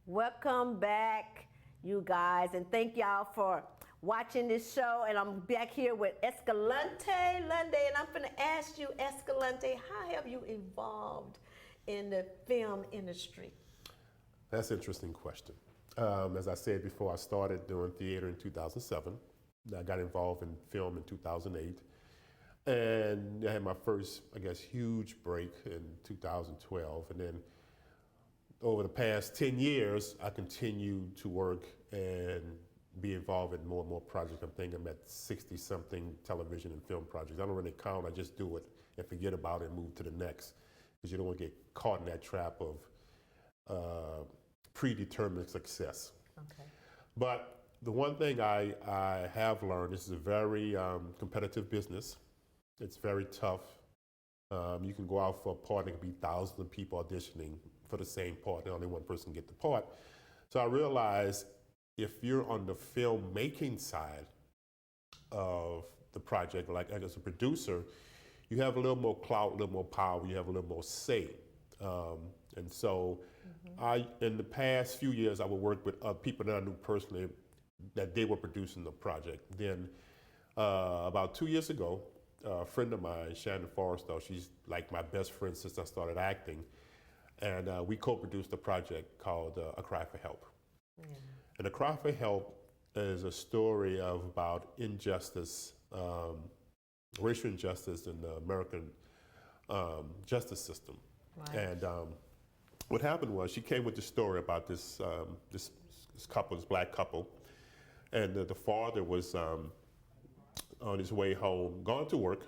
Welcome back, you guys, and thank y'all for watching this show. And I'm back here with Escalante Lunde, and I'm going to ask you, Escalante, how have you evolved in the film industry? That's an interesting question. As I said before, I started doing theater in 2007. I got involved in film in 2008. And I had my first, I guess, huge break in 2012. And then over the past 10 years, I continued to work and be involved in more and more projects. I think I'm at 60-something television and film projects. I don't really count. I just do it and forget about it and move to the next. Because you don't want to get caught in that trap of predetermined success. Okay. But the one thing I have learned, this is a very competitive business. It's very tough. You can go out for a part and there can be thousands of people auditioning for the same part and only one person can get the part. So I realized if you're on the filmmaking side of the project, like as a producer, you have a little more clout, a little more power, you have a little more say. And so in the past few years, I would work with people that I knew personally that they were producing the project. Then about 2 years ago, a friend of mine, Shannon Forrestal, she's like my best friend since I started acting. And we co-produced a project called A Cry for Help. Yeah. And A Cry for Help is a story of about injustice, racial injustice in the American justice system. Right. And what happened was she came with the story about this couple, this black couple, and the father was on his way home, gone to work,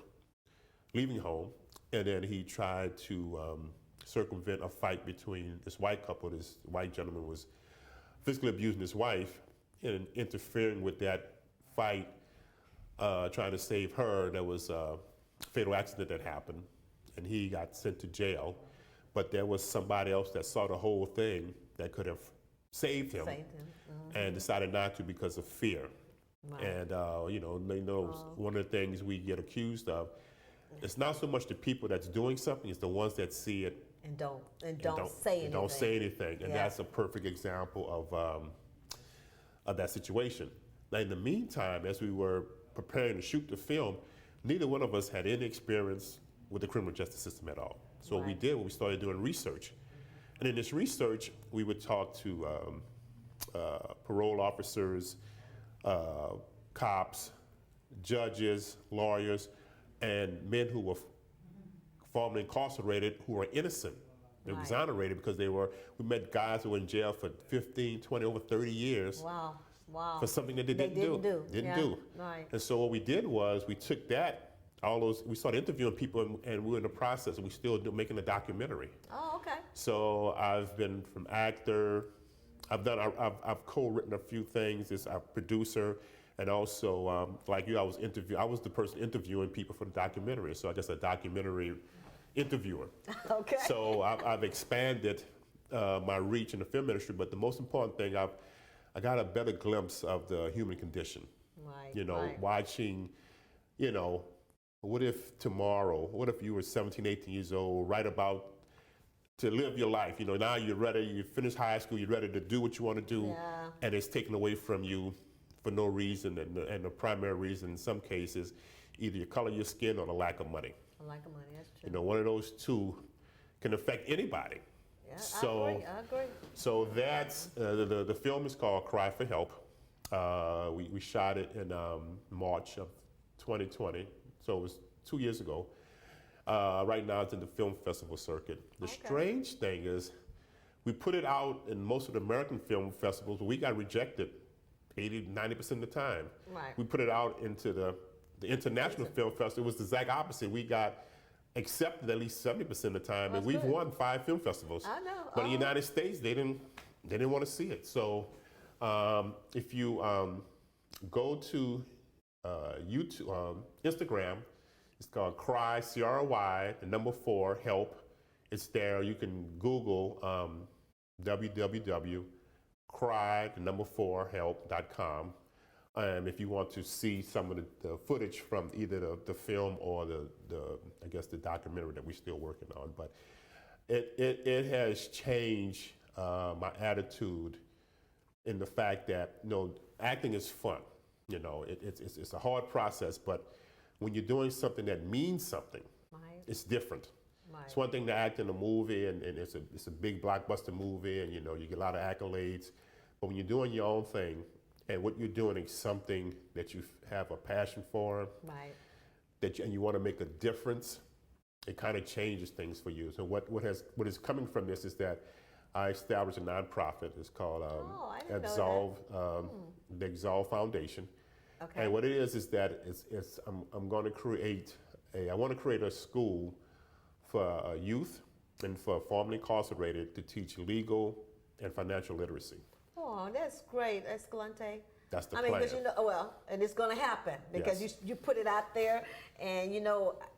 leaving home, and then he tried to circumvent a fight between this white couple. This white gentleman was physically abusing his wife, and interfering with that fight, trying to save her. There was a fatal accident that happened, and he got sent to jail. But there was somebody else that saw the whole thing that could have saved him, and decided not to because of fear. Right. And one of the things we get accused of, it's not so much the people that's doing something, it's the ones that see it and don't say anything. Don't say anything, and that's a perfect example of that situation. Now, in the meantime, as we were preparing to shoot the film, neither one of us had any experience with the criminal justice system at all. So what we did, we started doing research, and in this research, we would talk to parole officers, cops, judges, lawyers, and men who were formerly incarcerated who were innocent. They were exonerated because we met guys who were in jail for 15, 20, over 30 years. Wow. For something that they didn't do. Right. And so what we did was we took we started interviewing people, and we were in the process, and we still making a documentary. Oh, okay. So I've been from actor, I've co-written a few things as a producer, and also like you, I was the person interviewing people for the documentary. So I guess a documentary interviewer. Okay. So I've expanded my reach in the film industry, but the most important thing, I got a better glimpse of the human condition. Right. Watching, what if you were 17, 18 years old, right about to live your life, now you're ready, you finish high school, you're ready to do what you want to do, and it's taken away from you for no reason, and the primary reason in some cases, either your color of your skin or the lack of money. The lack of money, that's true. One of those two can affect anybody. Yeah, I agree. So that's, the film is called Cry for Help. We shot it in March of 2020, so it was 2 years ago. Right now it's in the film festival circuit. The strange thing is we put it out in most of the American film festivals, but we got rejected 80-90% of the time. Right. We put it out into the international film festival. It was the exact opposite. We got accepted at least 70% of the time, and we've won 5 film festivals. I know. But in the United States, they didn't want to see it. So if you go to YouTube, Instagram, it's called Cry, CRY, the number 4, Help. It's there. You can Google www.cry, the number 4, help.com. If you want to see some of the footage from either the film or the documentary that we're still working on. But it has changed my attitude in the fact that, acting is fun. It's a hard process, but when you're doing something that means something, Right. it's different. Right. It's one thing to act in a movie, and it's a big blockbuster movie, and you get a lot of accolades. But when you're doing your own thing, and what you're doing is something that you have a passion for, Right. and you want to make a difference, it kind of changes things for you. So what is coming from this is that I established a nonprofit. It's called I didn't know the Exalt Foundation. Okay. And what it is that I'm going to I want to create a school for youth and for formerly incarcerated to teach legal and financial literacy. Oh, that's great, Escalante. That's the I mean, plan. because and it's going to happen because Yes. you put it out there, and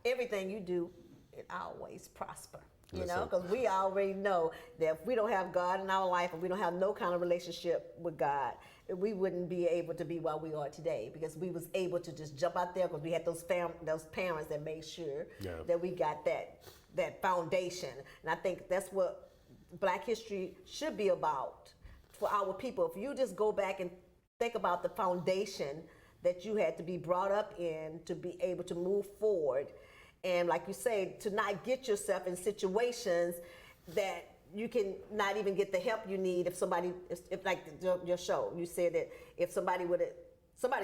everything you do, it always prosper. Listen. Because we already know that if we don't have God in our life, and we don't have no kind of relationship with God, we wouldn't be able to be where we are today, because we was able to just jump out there because we had those parents that made sure that we got that foundation. And I think that's what Black history should be about for our people. If you just go back and think about the foundation that you had to be brought up in to be able to move forward, and like you say, to not get yourself in situations that you can not even get the help you need. If like your show, you said that if somebody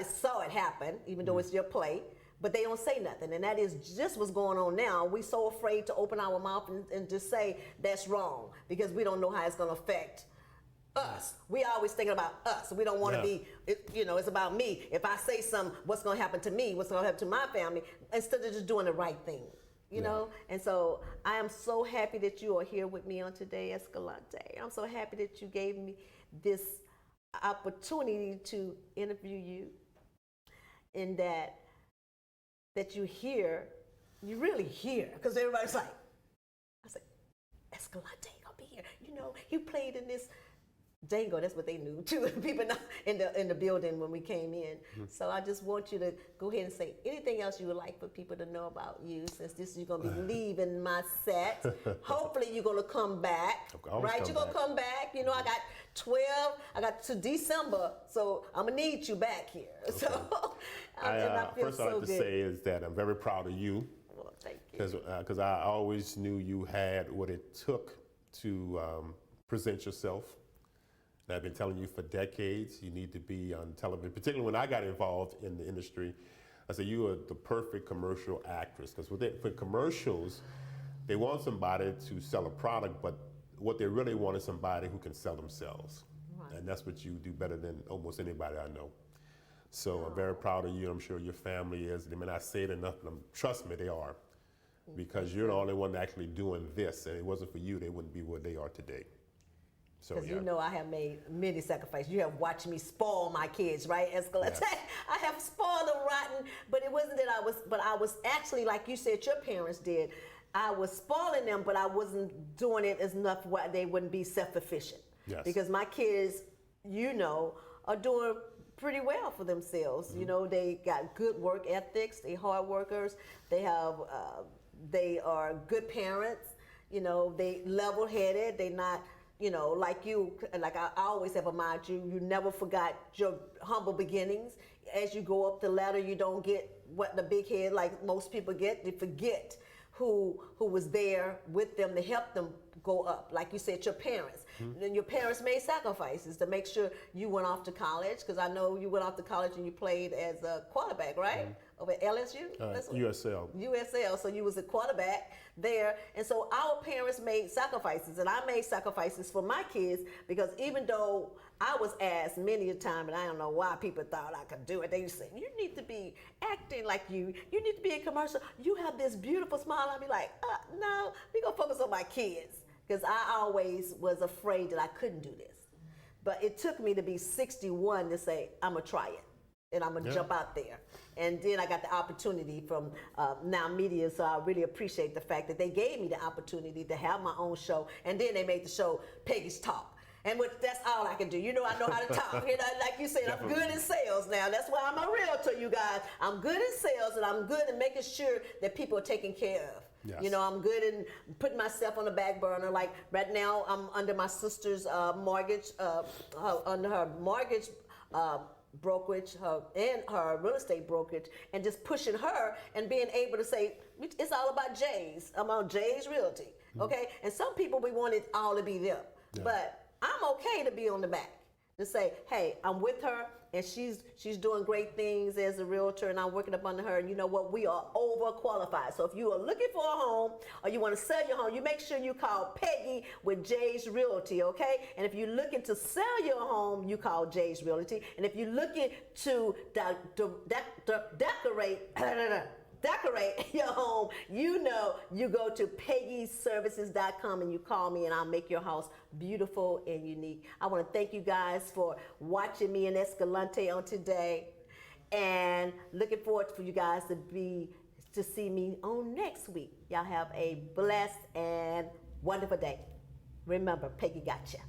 saw it happen, even though it's your play, but they don't say nothing. And that is just what's going on now. We're so afraid to open our mouth and just say that's wrong, because we don't know how it's going to affect us. We always thinking about us. We don't want to be, it's about me. If I say something, what's going to happen to me? What's going to happen to my family? Instead of just doing the right thing, you know? And so I am so happy that you are here with me on today, Escalante. I'm so happy that you gave me this opportunity to interview you, and that you really hear, because everybody's like, I said, Escalante gonna be here. He played in this Django. That's what they knew too. People in the building when we came in. So I just want you to go ahead and say anything else you would like for people to know about you, since you're gonna be leaving my set. Hopefully you're gonna come back, right? You're gonna come back. I got 12. I got to December, so I'm gonna need you back here. Okay. So I feel first so I'd like to good. say is that I'm very proud of you. Well, thank you. Because I always knew you had what it took to present yourself. And I've been telling you for decades, you need to be on television, particularly when I got involved in the industry. I said, you are the perfect commercial actress, because for commercials, they want somebody to sell a product, but what they really want is somebody who can sell themselves. Right. And that's what you do better than almost anybody I know. So I'm very proud of you. I'm sure your family is. They may not say it enough, but trust me, they are. Because you're the only one actually doing this, and if it wasn't for you, they wouldn't be where they are today. Because I have made many sacrifices. You have watched me spoil my kids, right, Escalante? Yes. I have spoiled them rotten, but it wasn't that I was actually, like you said, your parents did. I was spoiling them, but I wasn't doing it enough where they wouldn't be self-efficient. Yes. Because my kids, are doing pretty well for themselves. Mm-hmm. They got good work ethics. They hard workers. They are good parents. They level-headed. They not, like you, like I always have admired you. You never forgot your humble beginnings. As you go up the ladder, you don't get what the big head like most people get. They forget who was there with them to help them go up. Like you said, your parents. Mm-hmm. And your parents made sacrifices to make sure you went off to college, because I know you went off to college and you played as a quarterback, right? Mm-hmm. Over at LSU? USL. USL, so you was a quarterback there. And so our parents made sacrifices, and I made sacrifices for my kids, because even though I was asked many a time, and I don't know why people thought I could do it, they used to say, you need to be acting like you need to be in commercial, you have this beautiful smile. I'd be like, no, we gonna focus on my kids, because I always was afraid that I couldn't do this. But it took me to be 61 to say, I'm gonna try it, and I'm gonna jump out there. And then I got the opportunity from NowMedia, so I really appreciate the fact that they gave me the opportunity to have my own show, and then they made the show Peggy's Talk. And that's all I can do. I know how to talk. Like you said, I'm good in sales now. That's why I'm a realtor, you guys. I'm good in sales, and I'm good in making sure that people are taken care of. Yes. You know, I'm good in putting myself on the back burner. Like right now, I'm under my sister's mortgage, under her mortgage brokerage, and her real estate brokerage, and just pushing her and being able to say, it's all about Jay's. I'm on Jay's Realty, okay? And some people, we want it all to be them. Yeah. But I'm okay to be on the back. To say, hey, I'm with her, and she's doing great things as a realtor, and I'm working up under her. And you know what? We are overqualified. So if you are looking for a home, or you want to sell your home, you make sure you call Peggy with Jay's Realty, okay? And if you're looking to sell your home, you call Jay's Realty. And if you're looking to decorate your home, you know, you go to peggyservices.com and you call me, and I'll make your house beautiful and unique. I want to thank you guys for watching me and Escalante on today, and looking forward for you guys to see me on next week. Y'all have a blessed and wonderful day. Remember, Peggy got you.